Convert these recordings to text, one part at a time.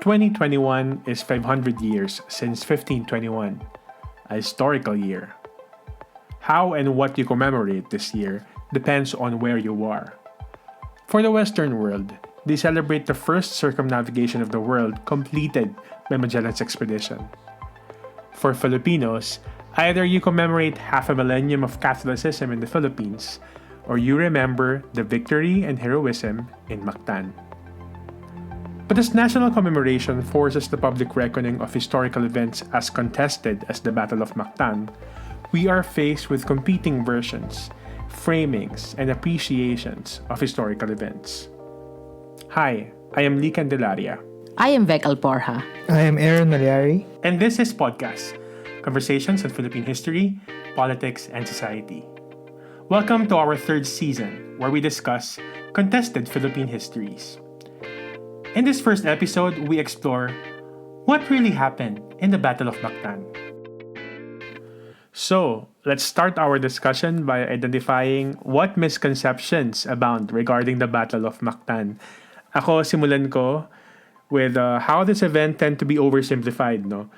2021 is 500 years since 1521, a historical year. How and what you commemorate this year depends on where you are. For the Western world, they celebrate the first circumnavigation of the world completed by Magellan's expedition. For Filipinos, either you commemorate half a millennium of Catholicism in the Philippines, or you remember the victory and heroism in Mactan. But as national commemoration forces the public reckoning of historical events as contested as the Battle of Mactan, we are faced with competing versions, framings, and appreciations of historical events. Hi, I am Lee Candelaria. I am Vec Alporja. I am Aaron Malyari. And this is Podcast, Conversations on Philippine History, Politics, and Society. Welcome to our third season, where we discuss Contested Philippine Histories. In this first episode, we explore what really happened in the Battle of Mactan. So, let's start our discussion by identifying what misconceptions abound regarding the Battle of Mactan. Ako, simulan ko with how this event tend to be oversimplified, no?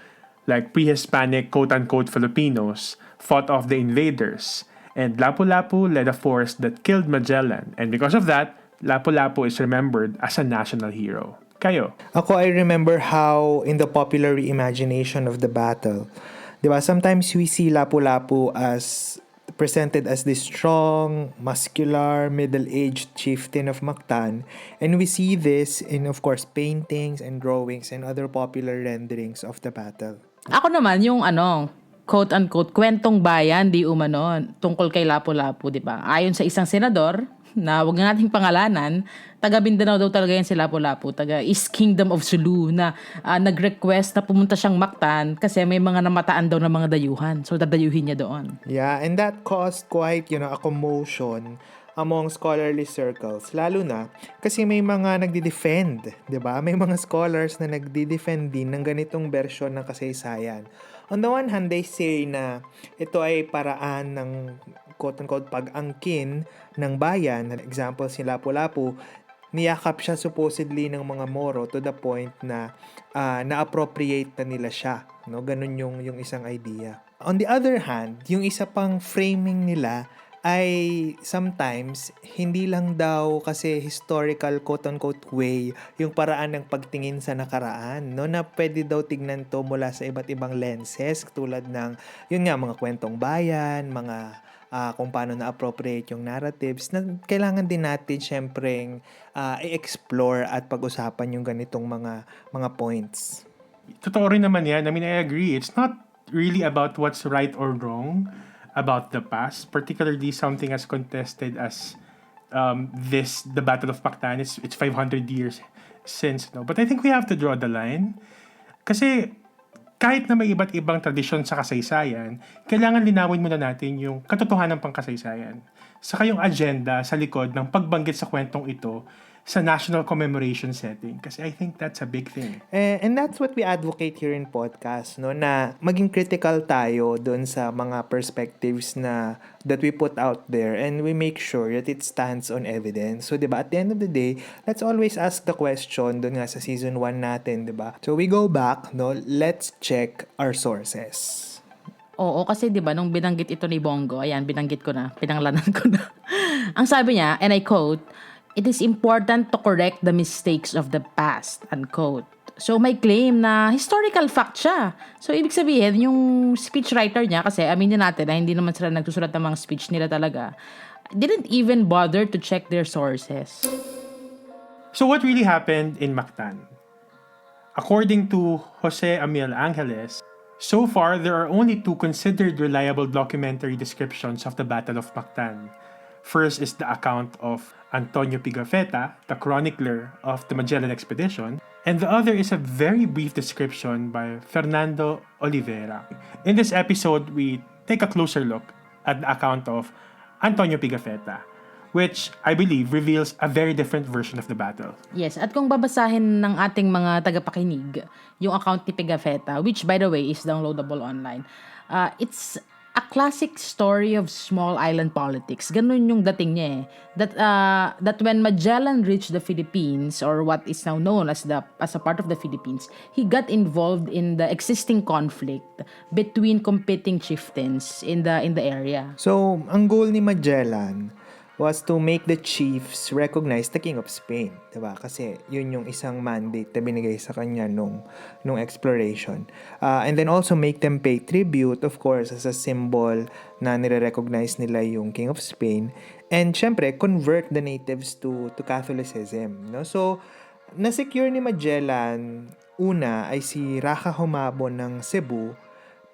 Like pre-Hispanic quote-unquote Filipinos fought off the invaders, and LapuLapu led a force that killed Magellan, and because of that, LapuLapu is remembered as a national hero. Kayo? Ako, I remember how in the popular imagination of the battle, diba, sometimes we see LapuLapu as presented as this strong, muscular, middle-aged chieftain of Mactan, and we see this in, of course, paintings and drawings and other popular renderings of the battle. Ako naman, yung quote-unquote, kwentong bayan, di umano, tungkol kay Lapu-Lapu, di ba? Ayon sa isang senador, na wag na nating pangalanan, taga Mindanao daw talaga yan si Lapu-Lapu, taga East Kingdom of Sulu, na nag-request na pumunta siyang Mactan kasi may mga namataan daw ng mga dayuhan. So, dadayuhin niya doon. Yeah, and that caused quite, a commotion among scholarly circles. Lalo na, kasi may mga nagdi-defend, di ba? May mga scholars na nagdi-defend din ng ganitong version ng kasaysayan. On the one hand, they say na ito ay paraan ng quote-unquote pag-angkin ng bayan. Example, si Lapu-Lapu, niyakap siya supposedly ng mga Moro to the point na na-appropriate na nila siya. No? Ganun yung isang idea. On the other hand, yung isa pang framing nila ay sometimes hindi lang daw kasi historical quote-unquote way yung paraan ng pagtingin sa nakaraan, no, na pwede daw tignan to mula sa iba't ibang lenses tulad ng yun nga mga kwentong bayan, mga kung paano na-appropriate yung narratives na kailangan din natin syempreng i-explore at pag-usapan yung ganitong mga points. Totoo rin naman yan. I mean, I agree. It's not really about what's right or wrong about the past, particularly something as contested as the Battle of Mactan. It's 500 years since, no? But I think we have to draw the line. Kasi kahit na may iba't ibang tradisyon sa kasaysayan, kailangan linawin muna natin yung katotohanan pang kasaysayan. Saka yung agenda sa likod ng pagbanggit sa kwentong ito sa national commemoration setting. Kasi I think that's a big thing. And that's what we advocate here in podcast, no, na maging critical tayo doon sa mga perspectives na that we put out there and we make sure that it stands on evidence. So, diba, at the end of the day, let's always ask the question doon nga sa season 1 natin, diba? So, we go back, no, let's check our sources. Oo, kasi 'di ba nung binanggit ito ni Bongo, ayan, binanggit ko na, pinanglanan ko na. Ang sabi niya, and I quote, "It is important to correct the mistakes of the past," unquote. So may claim na historical fact siya. So ibig sabihin, yung speechwriter niya, kasi aminin natin na hindi naman sila nagsusulat ng mga speech nila talaga, didn't even bother to check their sources. So what really happened in Mactan? According to Jose Amiel Angeles, so far there are only two considered reliable documentary descriptions of the Battle of Mactan. First is the account of Antonio Pigafetta, the chronicler of the Magellan expedition, and the other is a very brief description by Fernando Oliveira. In this episode, we take a closer look at the account of Antonio Pigafetta, which I believe reveals a very different version of the battle. Yes, at kung babasahin ng ating mga tagapakinig yung account ni Pigafetta, which by the way is downloadable online, it's a classic story of small island politics. Ganun yung dating niya eh. That when Magellan reached the Philippines, or what is now known as a part of the Philippines, he got involved in the existing conflict between competing chieftains in the area. So, ang goal ni Magellan was to make the chiefs recognize the King of Spain, 'di ba? Kasi yun yung isang mandate na binigay sa kanya nung exploration. And then also make them pay tribute, of course, as a symbol na nire-recognize nila yung King of Spain. And syempre, convert the natives to Catholicism, no? So, na-secure ni Magellan, una ay si Raka Humabo ng Cebu,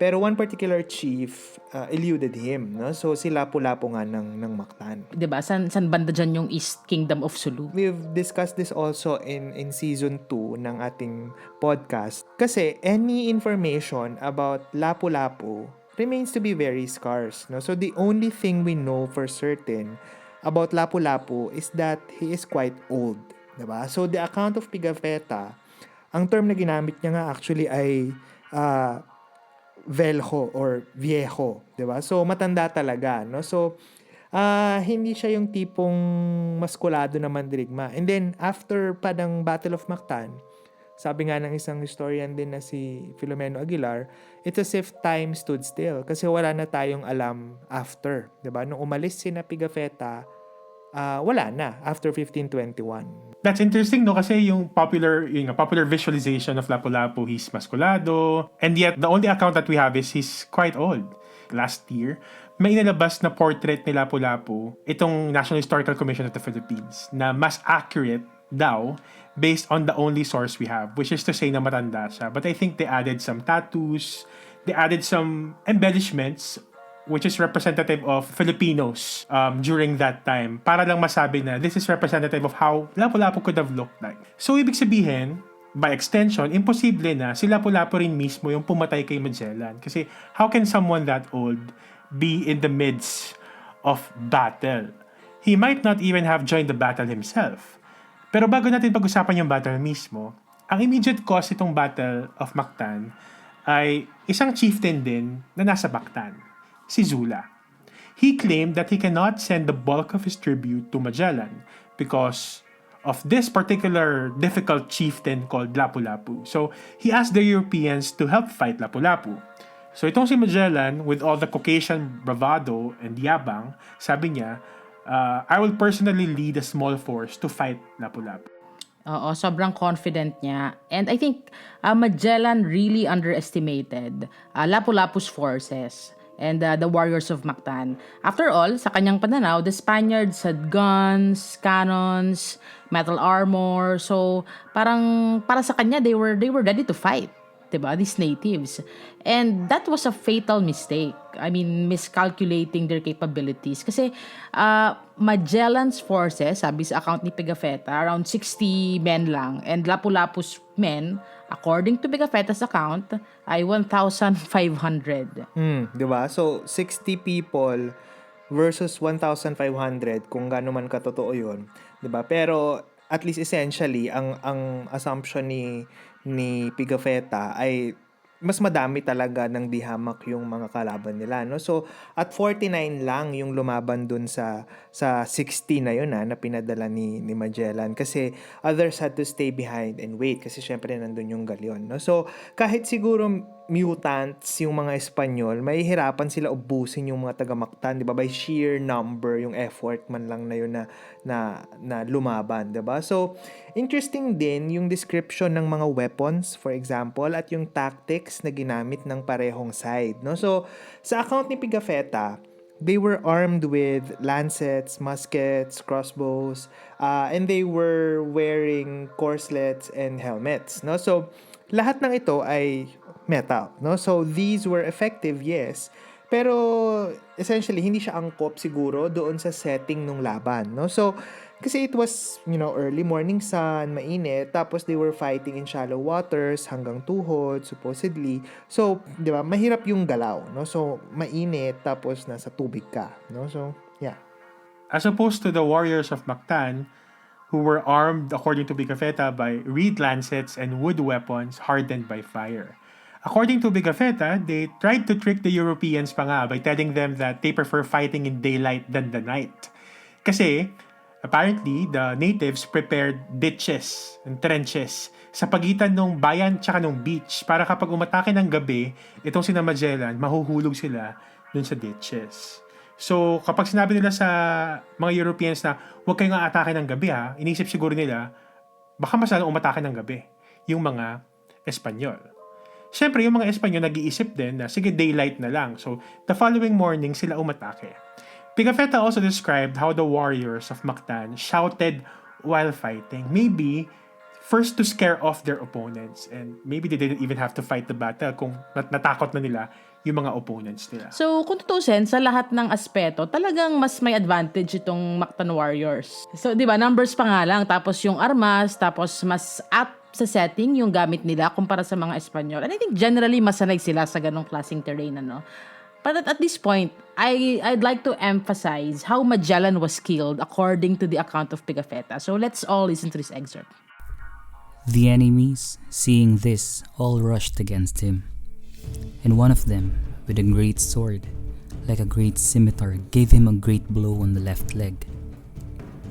pero one particular chief eluded him, no? So si LapuLapu nga ng Mactan. 'Di ba? San banda dyan yung East Kingdom of Sulu? We've discussed this also in season 2 ng ating podcast. Kasi any information about LapuLapu remains to be very scarce, no? So the only thing we know for certain about LapuLapu is that he is quite old, 'di ba? So the account of Pigafetta, ang term na ginamit niya nga actually ay velho or viejo, 'di ba? So matanda talaga, no? So hindi siya yung tipong maskulado na mandirigma. And then after pa ng Battle of Mactan, sabi nga ng isang historian din na si Filomeno Aguilar, it's as if time stood still kasi wala na tayong alam after, 'di ba? Nung umalis si na Pigafetta, wala na after 1521. That's interesting, no? Kasi yung popular visualization of Lapu-Lapu, he's maskulado. And yet, the only account that we have is he's quite old. Last year, may inilabas na portrait ni Lapu-Lapu, itong National Historical Commission of the Philippines, na mas accurate daw based on the only source we have, which is to say na matanda siya. But I think they added some tattoos, they added some embellishments, which is representative of Filipinos during that time, para lang masabi na this is representative of how Lapu-Lapu could have looked like. So, ibig sabihin, by extension, imposible na si Lapu-Lapu rin mismo yung pumatay kay Magellan. Kasi how can someone that old be in the midst of battle? He might not even have joined the battle himself. Pero bago natin pag-usapan yung battle mismo, ang immediate cause itong Battle of Mactan ay isang chieftain din na nasa Mactan, si Zula. He claimed that he cannot send the bulk of his tribute to Magellan because of this particular difficult chieftain called Lapu-Lapu. So, he asked the Europeans to help fight Lapu-Lapu. So, itong si Magellan, with all the Caucasian bravado and yabang, sabi niya, I will personally lead a small force to fight Lapu-Lapu. Oo, sobrang confident niya. And I think Magellan really underestimated Lapu-Lapu's forces and the warriors of Mactan. After all, sa kanyang pananaw, the Spaniards had guns, cannons, metal armor. So, parang para sa kanya, they were ready to fight. Diba? These natives. And that was a fatal mistake. I mean, miscalculating their capabilities. Kasi Magellan's forces, sabi sa account ni Pigafetta, around 60 men lang. And Lapu-Lapu's men, according to Pigafetta's account, ay 1,500. Diba? So, 60 people versus 1,500 kung gaano man katotoo yun. Diba? Pero, at least essentially, ang assumption ni Pigafetta ay mas madami talaga ng dihamak yung mga kalaban nila, no? So, at 49 lang yung lumaban dun sa 60 na yun na pinadala ni Magellan kasi others had to stay behind and wait kasi syempre nandun yung galyon, no? So, kahit siguro mutants yung mga Espanyol, mahihirapan sila ubusin yung mga taga-Mactan, di ba? By sheer number, yung effort man lang na yun na lumaban, di ba? So, interesting din yung description ng mga weapons, for example, at yung tactics na ginamit ng parehong side, no? So, sa account ni Pigafetta, they were armed with lancets, muskets, crossbows, and they were wearing corselets and helmets, no? So, lahat ng ito ay metal, no? So, these were effective, yes. Pero, essentially, hindi siya angkop siguro doon sa setting ng laban, no? So, kasi it was, early morning sun, mainit, tapos they were fighting in shallow waters hanggang tuhod, supposedly. So, di ba, mahirap yung galaw, no? So, mainit, tapos nasa tubig ka, no? So, yeah. As opposed to the warriors of Mactan, who were armed, according to Pigafetta, by reed lancets and wood weapons hardened by fire. According to Pigafetta, they tried to trick the Europeans pa nga by telling them that they prefer fighting in daylight than the night. Kasi, apparently, the natives prepared ditches and trenches sa pagitan ng bayan tsaka ng beach para kapag umatake ng gabi, itong sina Magellan, mahuhulog sila dun sa ditches. So, kapag sinabi nila sa mga Europeans na huwag kayong atake ng gabi inisip siguro nila, baka mas lalong umatake ng gabi yung mga Espanyol. Siyempre, yung mga Espanyol nag-iisip din na sige, daylight na lang. So, the following morning, sila umatake. Pigafetta also described how the warriors of Mactan shouted while fighting. Maybe, first to scare off their opponents. And maybe they didn't even have to fight the battle kung natakot na nila yung mga opponents nila. So, kung tutusin, sa lahat ng aspeto, talagang mas may advantage itong Mactan warriors. So, di ba, numbers pa nga lang, tapos yung armas, tapos mas up sa setting yung gamit nila kumpara sa mga Espanyol. And I think generally masanay sila sa ganong klaseng terrain, ano. But at this point, I'd like to emphasize how Magellan was killed according to the account of Pigafetta. So let's all listen to this excerpt. The enemies, seeing this, all rushed against him. And one of them, with a great sword, like a great scimitar, gave him a great blow on the left leg,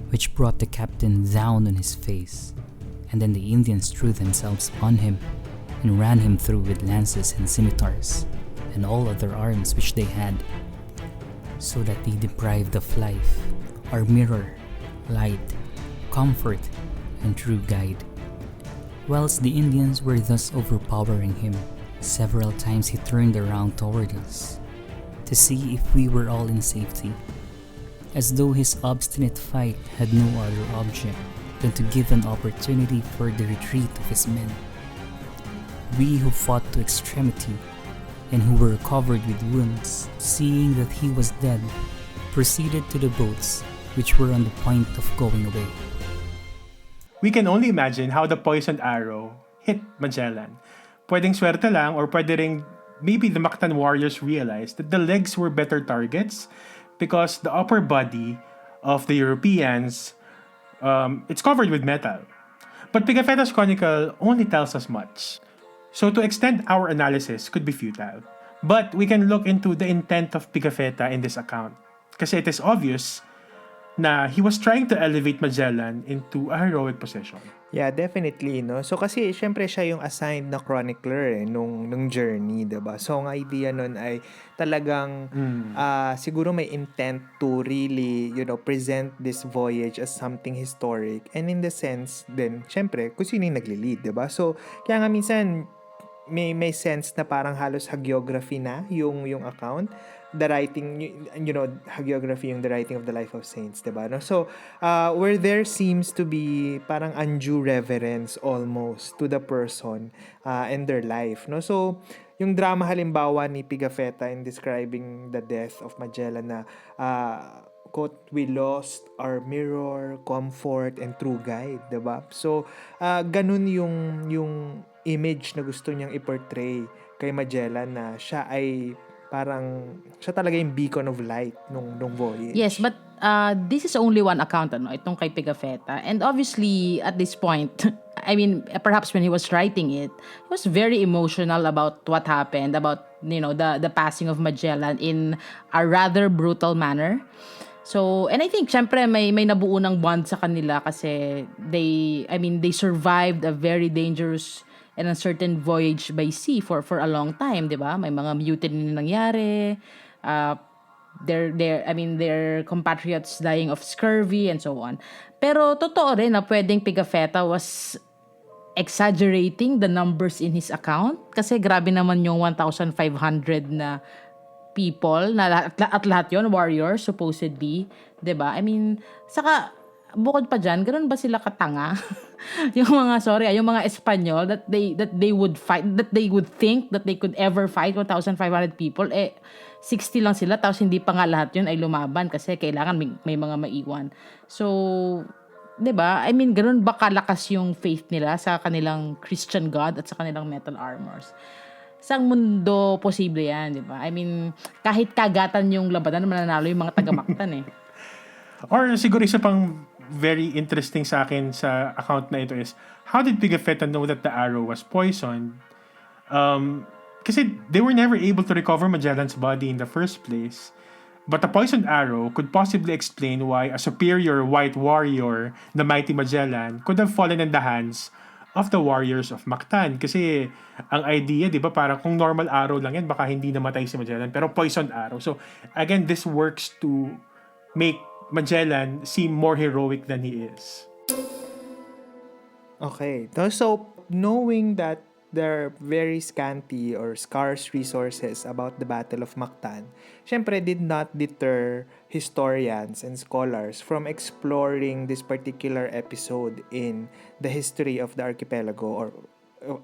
which brought the captain down on his face. And then the Indians threw themselves on him, and ran him through with lances and scimitars, and all other arms which they had, so that they deprived of life, our mirror, light, comfort, and true guide. Whilst the Indians were thus overpowering him, several times he turned around toward us, to see if we were all in safety, as though his obstinate fight had no other object than to give an opportunity for the retreat of his men. We who fought to extremity, and who were covered with wounds, seeing that he was dead, proceeded to the boats which were on the point of going away. We can only imagine how the poisoned arrow hit Magellan. Pwedeng swerte lang or pwede ring maybe the Mactan warriors realized that the legs were better targets because the upper body of the Europeans, it's covered with metal. But Pigafetta's chronicle only tells us much. So to extend our analysis could be futile. But we can look into the intent of Pigafetta in this account. Kasi it is obvious na he was trying to elevate Magellan into a heroic position. Yeah, definitely, no? So, kasi, syempre, siya yung assigned na chronicler, nung journey, diba? So, ang idea nun ay talagang, siguro may intent to really, present this voyage as something historic. And in the sense, then, syempre, kung sino yung nagli-lead, diba? So, kaya nga minsan, may sense na parang halos hagiography na yung account. The writing, hagiography yung the writing of the life of saints, diba? No? So, where there seems to be parang undue reverence almost to the person and their life, no? So, yung drama halimbawa ni Pigafetta in describing the death of Magellan na, quote, we lost our mirror, comfort, and true guide, diba? So, ganun yung image na gusto niyang i-portray kay Magellan na siya ay parang siya talaga yung beacon of light nung voyage. Yes, but this is only one account, itong kay Pigafetta. And obviously, at this point, I mean, perhaps when he was writing it, he was very emotional about what happened, about, the passing of Magellan in a rather brutal manner. So, and I think, syempre, may nabuo ng bond sa kanila kasi they survived a very dangerous and uncertain voyage by sea for a long time, di ba? May mga mutiny na nangyari, their compatriots dying of scurvy and so on. Pero totoo rin na pwedeng Pigafetta was exaggerating the numbers in his account kasi grabe naman yung 1,500 na people na at lahat yon warriors supposedly, 'di ba? I mean, saka bukod pa diyan, ganoon ba sila katanga? yung mga Espanyol that they would fight, that they would think that they could ever fight 1,500 people, 60 lang sila tapos hindi pa nga lahat yun ay lumaban kasi kailangan may mga maiwan. So, 'di ba? I mean, ganoon ba kalakas yung faith nila sa kanilang Christian God at sa kanilang metal armors? Sang mundo posible yan, 'di ba? I mean, kahit kagatan yung labanan, mananalo yung mga taga-Mactan eh. Or siguro isa pang very interesting sa akin sa account na ito is, how did Pigafetta know that the arrow was poisoned? Kasi they were never able to recover Magellan's body in the first place. But a poisoned arrow could possibly explain why a superior white warrior, the mighty Magellan, could have fallen in the hands of the warriors of Mactan. Kasi ang idea, di ba, parang kung normal arrow lang yan, baka hindi namatay si Magellan. Pero poisoned arrow. So, again, this works to make Magellan seem more heroic than he is. Okay. So, knowing that there are very scanty or scarce resources about the Battle of Mactan, syempre did not deter historians and scholars from exploring this particular episode in the history of the archipelago or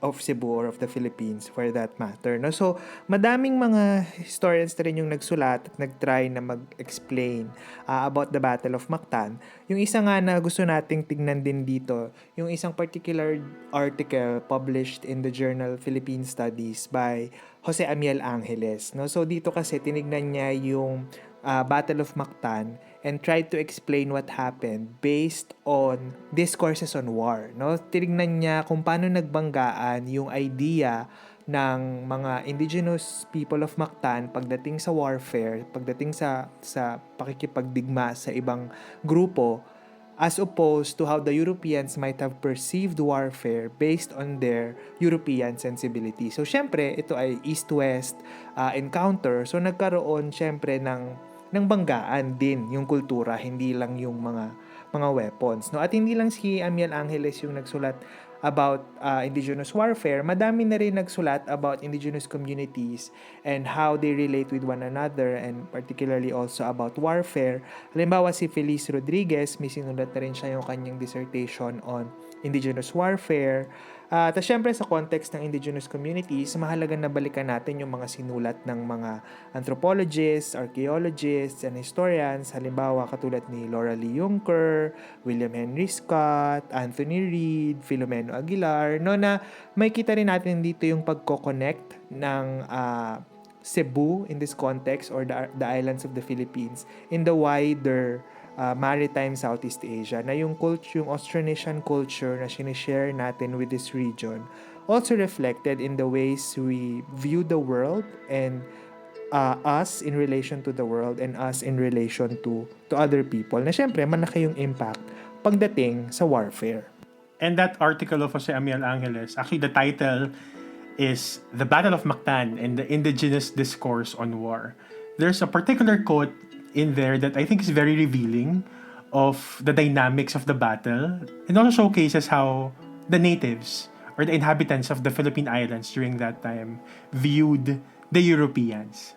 of Cebu or of the Philippines for that matter. No? So, madaming mga historians na rin yung nagsulat at nagtry na mag-explain about the Battle of Mactan. Yung isa nga na gusto nating tignan din dito, yung isang particular article published in the journal Philippine Studies by Jose Amiel Angeles. No? So, dito kasi tinignan niya yung Battle of Mactan and tried to explain what happened based on discourses on war. No? Tinignan niya kung paano nagbanggaan yung idea ng mga indigenous people of Mactan pagdating sa warfare, pagdating sa pakikipagdigma sa ibang grupo, as opposed to how the Europeans might have perceived warfare based on their European sensibility. So, syempre, ito ay East-West encounter. So, nagkaroon, syempre, ng banggaan din yung kultura, hindi lang yung mga weapons. No? At hindi lang si Amiel Angeles yung nagsulat about indigenous warfare, madami na rin nagsulat about indigenous communities and how they relate with one another, and particularly also about warfare. Halimbawa si Feliz Rodriguez, may sinulat na rin siya yung kanyang dissertation on indigenous warfare. At syempre sa context ng indigenous communities, mahalaga na balikan natin yung mga sinulat ng mga anthropologists, archaeologists, and historians. Halimbawa katulad ni Laura Lee Juncker, William Henry Scott, Anthony Reid, Filomeno Aguilar, no, na may kita rin natin dito yung pagko-connect ng Cebu in this context, or the islands of the Philippines in the wider maritime Southeast Asia, na yung Austronesian culture na sinishare natin with this region also reflected in the ways we view the world, and us in relation to the world, and us in relation to other people, na syempre malaki yung impact pagdating sa warfare. And that article of Jose Amiel Angeles, actually the title is The Battle of Mactan and the Indigenous Discourse on War. There's a particular quote in there that I think is very revealing of the dynamics of the battle, and also showcases how the natives or the inhabitants of the Philippine Islands during that time viewed the Europeans.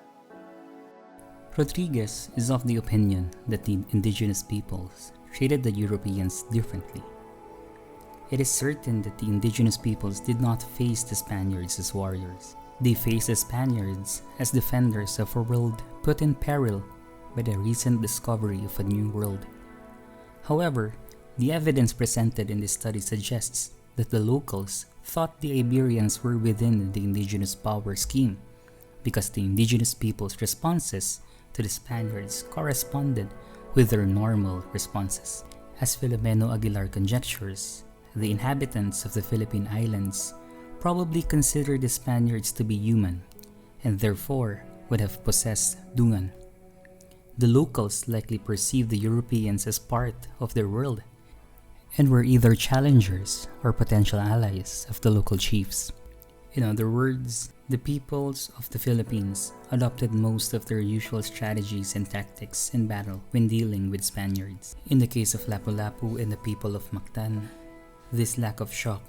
Rodriguez is of the opinion that the indigenous peoples treated the Europeans differently. It is certain that the indigenous peoples did not face the Spaniards as warriors. They faced the Spaniards as defenders of a world put in peril by the recent discovery of a new world. However, the evidence presented in this study suggests that the locals thought the Iberians were within the indigenous power scheme, because the indigenous people's responses to the Spaniards corresponded with their normal responses. As Filomeno Aguilar conjectures, the inhabitants of the Philippine Islands probably considered the Spaniards to be human, and therefore would have possessed dungan. The locals likely perceived the Europeans as part of their world, and were either challengers or potential allies of the local chiefs. In other words, the peoples of the Philippines adopted most of their usual strategies and tactics in battle when dealing with Spaniards. In the case of LapuLapu and the people of Mactan, this lack of shock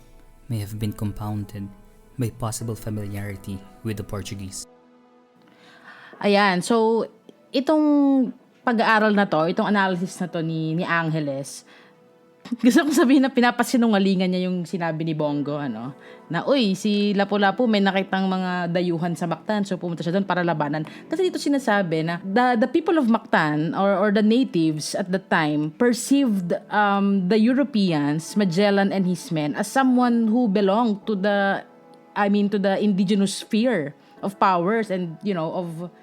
may have been compounded by possible familiarity with the Portuguese. Ayan, so itong pag-aaral na to, itong analysis na to ni Angeles, gusto kong sabihin na pinapasinungalingan niya yung sinabi ni Bongo, na uy, si LapuLapu may nakitang mga dayuhan sa Mactan, so pumunta siya doon para labanan. Kasi dito sinasabi na the people of Mactan or the natives at the time perceived the Europeans, Magellan and his men, as someone who belonged to the indigenous sphere of powers and of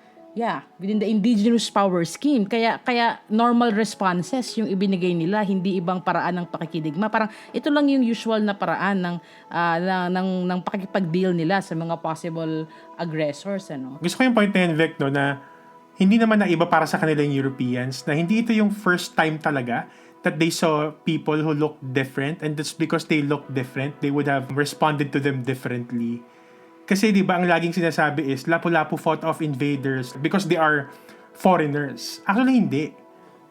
within the indigenous power scheme. Kaya normal responses yung ibinigay nila, hindi ibang paraan ng pakikidigma. Parang ito lang yung usual na paraan ng pakikipag-deal nila sa mga possible aggressors, ano. Gusto ko yung point na yun, Vic, no, na hindi naman na iba para sa kanila yung Europeans, na hindi ito yung first time talaga that they saw people who look different, and that's because they look different, they would have responded to them differently. Kasi di ba ang laging sinasabi is LapuLapu fought off invaders because they are foreigners. Actually, hindi.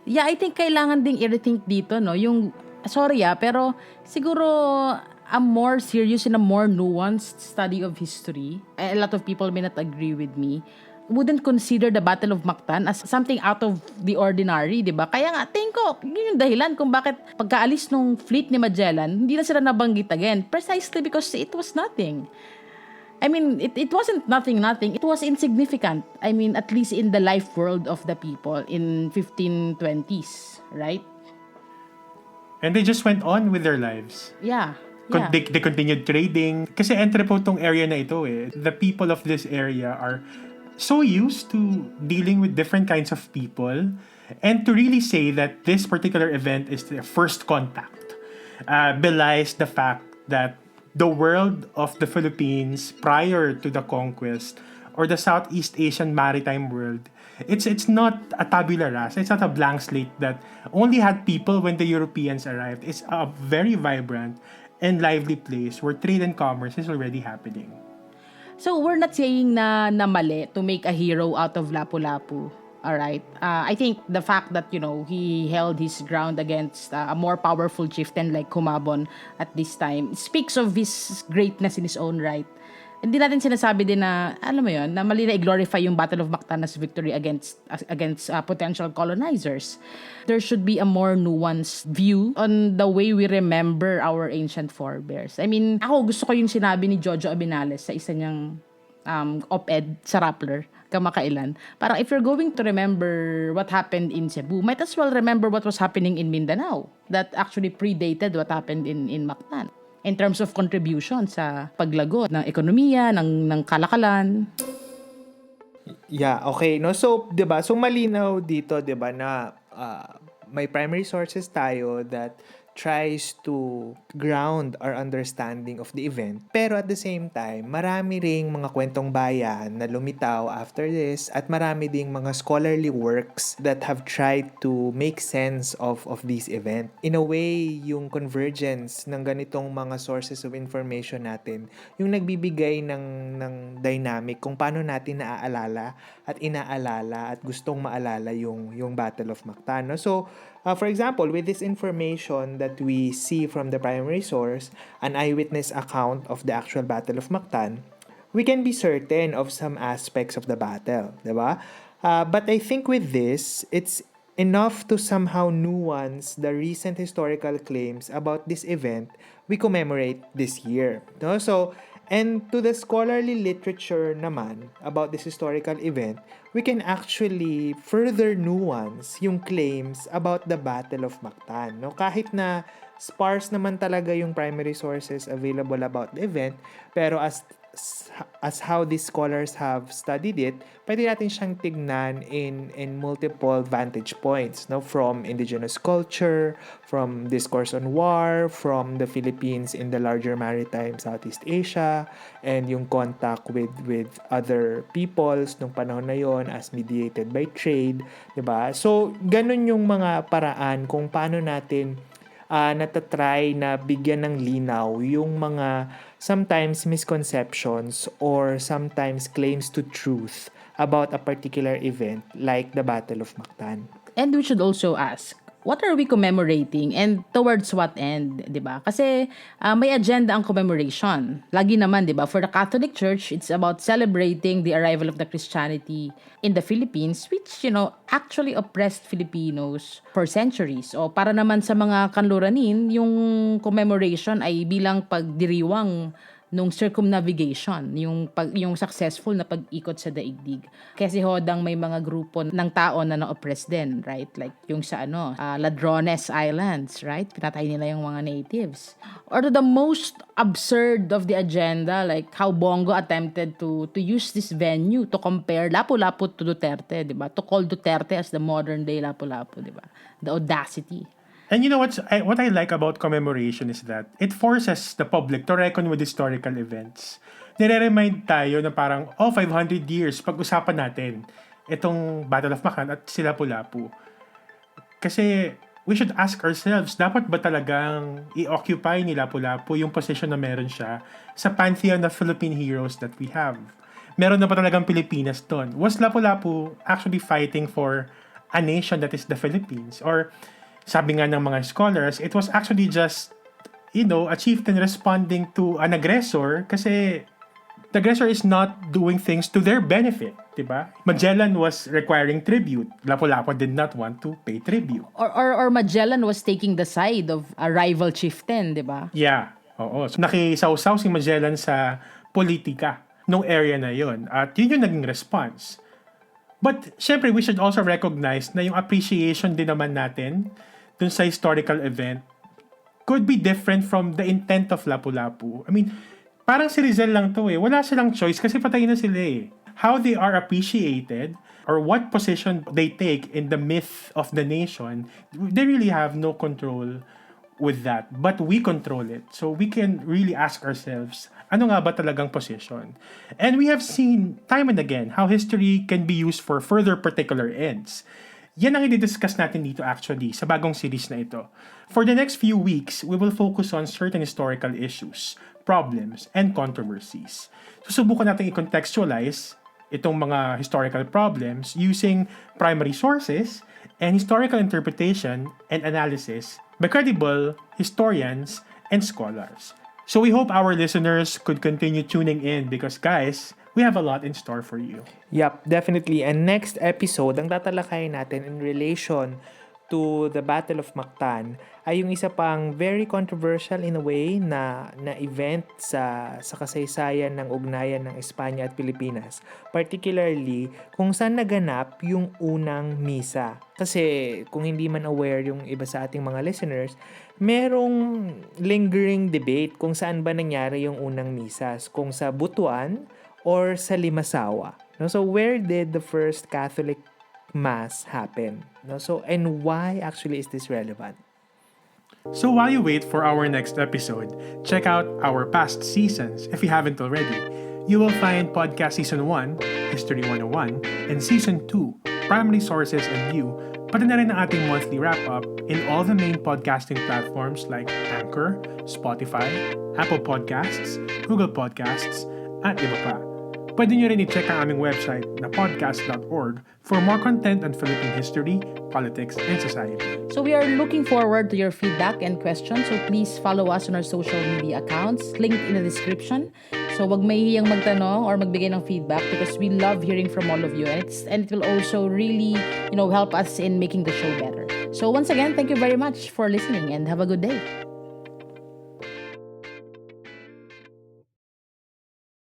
Yeah, I think kailangan ding i-rethink dito, no? Yung, sorry pero siguro a more serious and a more nuanced study of history, a lot of people may not agree with me, wouldn't consider the Battle of Mactan as something out of the ordinary, di ba? Kaya nga, tingin ko, yun yung dahilan kung bakit pagkaalis nung fleet ni Magellan, hindi na sila nabanggit again. Precisely because it was nothing. I mean, it wasn't nothing. It was insignificant. I mean, at least in the life world of the people in 1520s, right? And they just went on with their lives. Yeah. They continued trading. Kasi entrepot tong area na ito eh. The people of this area are so used to dealing with different kinds of people. And to really say that this particular event is the first contact belies the fact that the world of the Philippines prior to the conquest, or the Southeast Asian maritime world, it's not a tabula rasa. It's not a blank slate that only had people when the Europeans arrived. It's a very vibrant and lively place where trade and commerce is already happening. So we're not saying na mali to make a hero out of LapuLapu. Alright. I think the fact that, he held his ground against a more powerful chieftain like Kumabon at this time speaks of his greatness in his own right. Hindi natin sinasabi din na, alam mo yun, na mali na i-glorify yung Battle of Mactan as victory against potential colonizers. There should be a more nuanced view on the way we remember our ancient forebears. I mean, ako gusto ko yung sinabi ni Jojo Abinales sa isa niyang op-ed sa Rappler kamakailan. Parang if you're going to remember what happened in Cebu, might as well remember what was happening in Mindanao that actually predated what happened in Mactan in terms of contribution sa paglago ng ekonomiya, ng kalakalan. Yeah, okay. No? So, 'di ba? So malinaw dito, 'di ba, na may primary sources tayo that tries to ground our understanding of the event. Pero at the same time, marami ring mga kwentong bayan na lumitaw after this, at marami ding mga scholarly works that have tried to make sense of this event. In a way, yung convergence ng ganitong mga sources of information natin, yung nagbibigay ng dynamic kung paano natin naaalala at inaalala at gustong maalala yung Battle of Mactan. No? So, for example, with this information that we see from the primary source, an eyewitness account of the actual Battle of Mactan, we can be certain of some aspects of the battle, diba? But I think with this, it's enough to somehow nuance the recent historical claims about this event we commemorate this year. No? So, and to the scholarly literature naman about this historical event, we can actually further nuance yung claims about the Battle of Mactan. No? Kahit na sparse naman talaga yung primary sources available about the event, pero as how these scholars have studied it, pwede natin siyang tignan in multiple vantage points, no? From indigenous culture, from discourse on war, from the Philippines in the larger maritime Southeast Asia, and yung contact with other peoples nung panahon na yon as mediated by trade, 'di ba? So, ganun yung mga paraan kung paano natin natatry na bigyan ng linaw yung mga sometimes misconceptions or sometimes claims to truth about a particular event like the Battle of Mactan. And we should also ask, what are we commemorating and towards what end, 'di ba? Kasi may agenda ang commemoration. Lagi naman, 'di ba? For the Catholic Church, it's about celebrating the arrival of the Christianity in the Philippines, which, actually oppressed Filipinos for centuries. O para naman sa mga kanluranin, yung commemoration ay bilang pagdiriwang nung circumnavigation, yung successful na pag-ikot sa daigdig. Kasi hodang may mga grupo ng tao na na-oppress din, right? Like yung sa Ladrones Islands, right? Pinatay nila yung mga natives. Or to the most absurd of the agenda, like how Bongo attempted to use this venue to compare LapuLapu to Duterte, di ba? To call Duterte as the modern day LapuLapu, di ba? The audacity. And you know what I like about commemoration is that it forces the public to reckon with historical events. Nire-remind tayo na parang, 500 years, pag-usapan natin itong Battle of Mactan at si Lapu-Lapu. Kasi we should ask ourselves, dapat ba talagang i-occupy ni Lapu-Lapu yung position na meron siya sa pantheon of Philippine heroes that we have? Meron na ba talagang Pilipinas doon? Was Lapu-Lapu actually fighting for a nation that is the Philippines? Or sabi nga ng mga scholars, it was actually just, a chieftain responding to an aggressor kasi the aggressor is not doing things to their benefit, diba? Magellan was requiring tribute. Lapu-Lapu did not want to pay tribute. Or Magellan was taking the side of a rival chieftain, diba? Yeah, oo. So, nakisawsaw si Magellan sa politika nung area na yon. At yun yung naging response. But, syempre, we should also recognize na yung appreciation din naman natin dun sa historical event could be different from the intent of Lapu-Lapu. I mean, parang si Rizal lang to eh. Wala silang choice kasi patay na sila eh. How they are appreciated or what position they take in the myth of the nation, they really have no control with that. But we control it. So we can really ask ourselves, ano nga ba talagang position? And we have seen time and again how history can be used for further particular ends. Yan ang i-discuss natin dito actually sa bagong series na ito. For the next few weeks, we will focus on certain historical issues, problems, and controversies. Susubukan natin i-contextualize itong mga historical problems using primary sources and historical interpretation and analysis by credible historians and scholars. So we hope our listeners could continue tuning in because guys, we have a lot in store for you. Yup, definitely. And next episode, ang tatalakayin natin in relation to the Battle of Mactan ay yung isa pang very controversial in a way na event sa kasaysayan ng ugnayan ng Espanya at Pilipinas. Particularly, kung saan naganap yung unang misa. Kasi kung hindi man aware yung iba sa ating mga listeners, merong lingering debate kung saan ba nangyari yung unang misa. Kung sa Butuan or sa Limasawa. No? So, where did the first Catholic Mass happen? No? So, and why actually is this relevant? So while you wait for our next episode, check out our past seasons if you haven't already. You will find podcast Season 1, History 101, and Season 2, Primary Sources and You, pati na rin ang ating monthly wrap-up in all the main podcasting platforms like Anchor, Spotify, Apple Podcasts, Google Podcasts, at iba pa. Pwede nyo rin i-check ang aming website na podcast.org for more content on Philippine history, politics, and society. So we are looking forward to your feedback and questions. So please follow us on our social media accounts, linked in the description. So wag mahihiyang magtanong or magbigay ng feedback because we love hearing from all of you, and it will also really, help us in making the show better. So once again, thank you very much for listening and have a good day.